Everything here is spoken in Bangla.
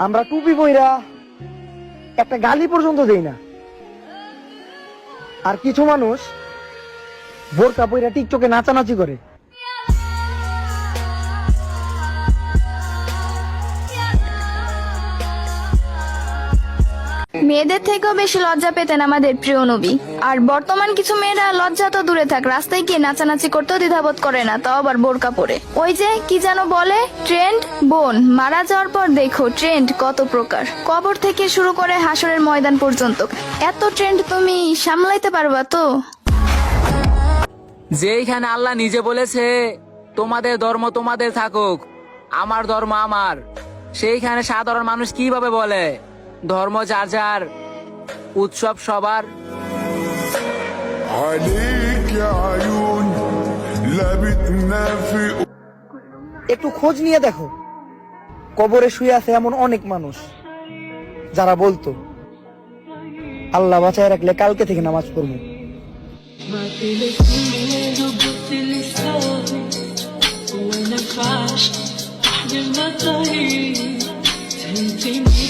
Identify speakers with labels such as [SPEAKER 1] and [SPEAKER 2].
[SPEAKER 1] আমরা টুপি পইরা একটা গালি পর্যন্ত দেই না। আর কিছু মানুষ বোরকা পইরা টিকটকে নাচানাচি করে।
[SPEAKER 2] মেয়েদের থেকেও বেশি লজ্জা পেতেন আমাদের প্রিয় নবী। আর বর্তমান কিছু মেয়েরা লজ্জা তো দূরে থাক, রাস্তায় গিয়ে নাচানাচি করতেও দ্বিধাবোধ করে না, তাও আবার বোরকা পরে। ওই যে কি যেন বলে, ট্রেন্ড। বোন, মারা যাওয়ার পর দেখো ট্রেন্ড কত প্রকার, কবর থেকে শুরু করে হাসরের ময়দান পর্যন্ত। এত ট্রেন্ড তুমি সামলাইতে পারবা তো?
[SPEAKER 3] যেইখানে আল্লাহ নিজে বলেছে তোমাদের ধর্ম তোমাদের থাকুক, আমার ধর্ম আমার, সেইখানে সাধারণ মানুষ কিভাবে বলে ধর্ম যার যার, উৎসব সবার?
[SPEAKER 4] عليك يا عيون لابتنا في
[SPEAKER 1] একটু খোঁজ নিয়ে দেখো, কবরে শুয়ে আছে এমন অনেক মানুষ যারা বলতো আল্লাহ বাঁচায় রাখলে কালকে থেকে নামাজ পড়বো।
[SPEAKER 5] ما تلفني ربط لساني وانا بعشق احلى ما طريق فهمتني